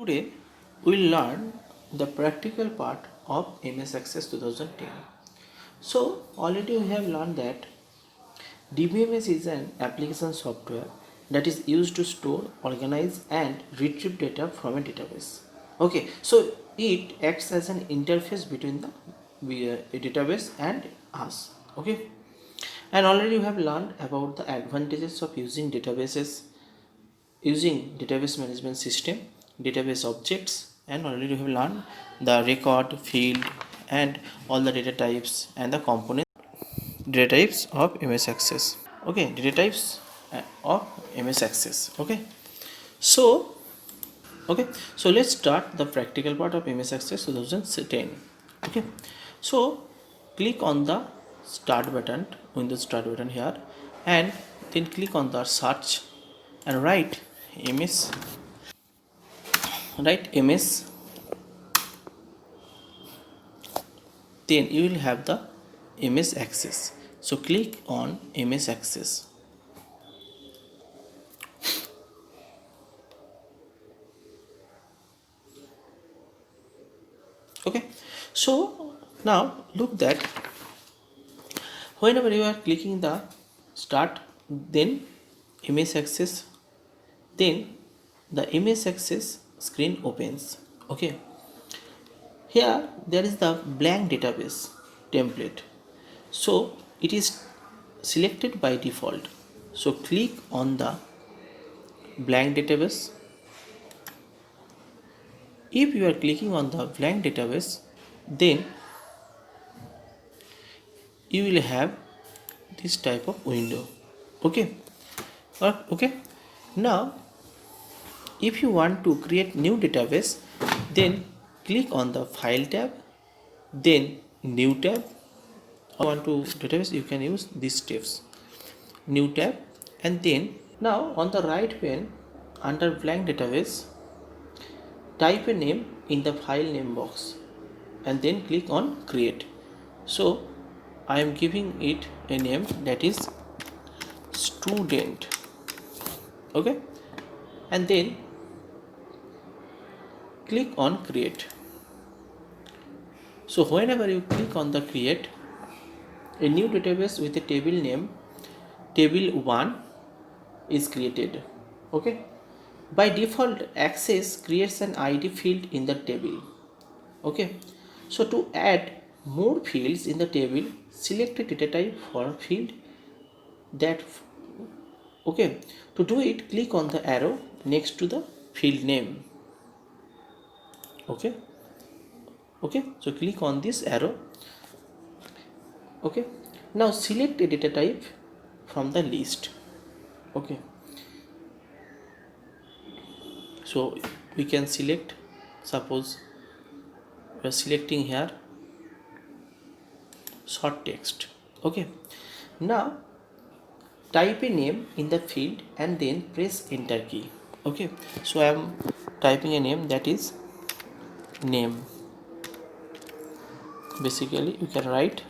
Today we'll learn the practical part of MS Access 2010. So already we have learned that DBMS is an application software that is used to store, organize and retrieve data from a database. Okay, so it acts as an interface between the database and us. Okay, and already we have learned about the advantages of using database management system, database objects, and already we have learned the record, field, and all the data types and the component data types of MS Access. Okay, data types of MS Access. So okay, so let's start the practical part of MS Access 2010. Okay, so click on the start button, Windows start button here, and then click on the search and write MS then you will have the MS Access. So click on MS Access. Okay, so now look that whenever you are clicking the start, then MS Access, then the MS Access screen opens. Okay, here there is the blank database template, so it is selected by default. So click on the blank database. If you are clicking on the blank database, then you will have this type of window. Okay, now if you want to create new database, then click on the file tab, then new tab. If you want to database, you can use these steps, new tab, and then now on the right pane under blank database, type a name in the file name box and then click on create. So I am giving it a name that is student. Okay, and then click on create. So whenever you click on the create, a new database with a table name table 1 is created. Okay, by default Access creates an ID field in the table. Okay, so to add more fields in the table, select a data type for a field that. Okay, to do it, click on the arrow next to the field name. Okay, so click on this arrow. Okay, now select a data type from the list. Okay, so we can select, suppose we are selecting here short text. Okay, now type a name in the field and then press enter key. Okay, so I am typing a name that is name. Basically you can write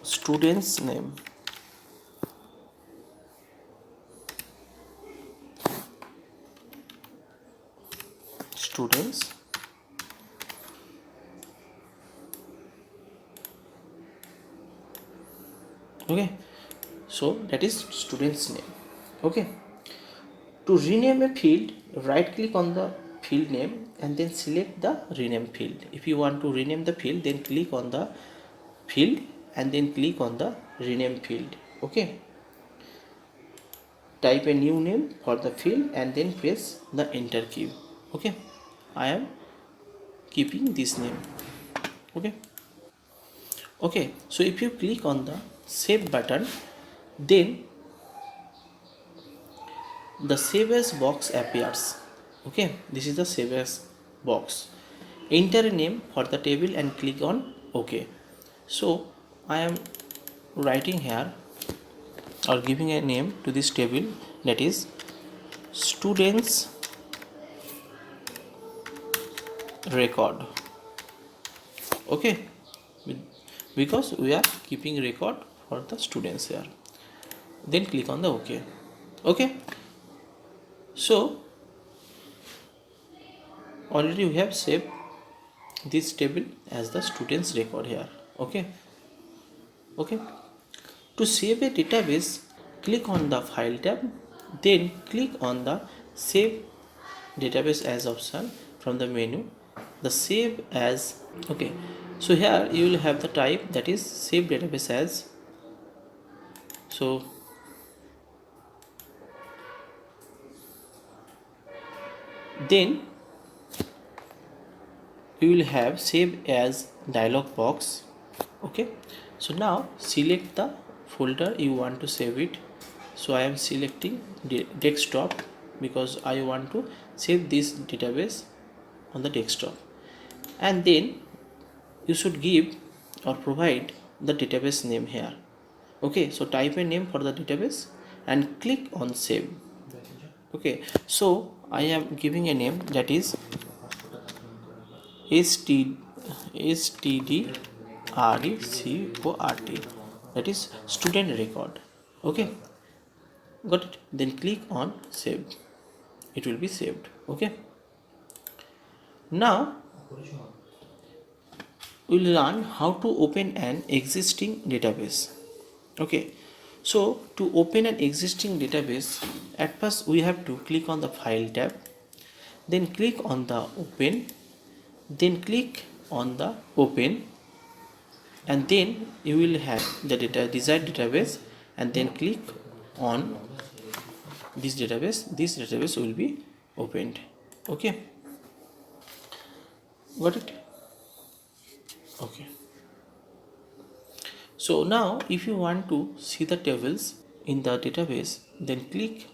student's name. Students. Okay, so that is student's name. Okay, to rename a field, right click on the field name and then select the rename field. If you want to rename the field, then click on the field and then click on the rename field. Okay, type a new name for the field and then press the enter key. Okay, I am keeping this name. Okay, so if you click on the save button, then the save as box appears. Okay, this is the save as box. Enter a name for the table and click on OK. So I am writing here or giving a name to this table, that is students record. Okay, because we are keeping record for the students here. Then click on the OK. Okay, so already we have saved this table as the students record here. Okay. To save a database, click on the file tab, then click on the save database as option from the menu. The save as. Okay, so here you will have the type, that is save database as. So then you will have save as dialog box. Okay, so now select the folder you want to save it. So I am selecting desktop because I want to save this database on the desktop, and then you should give or provide the database name here. Okay, so type a name for the database and click on save. Okay, so I am giving a name, that is STDRECORT, that is student record. Okay, got it? Then click on save. It will be saved. Okay, now we will learn how to open an existing database. Okay, so to open an existing database, at first we have to click on the file tab, then click on the open, then click on the open, and then you will have the desired database, and then click on this database will be opened. Okay, got it? Okay, so now if you want to see the tables in the database, then click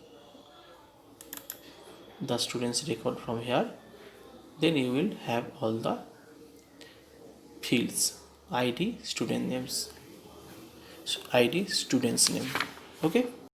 the students record from here. Then you will have all the fields: id, student names, id, students name. Okay,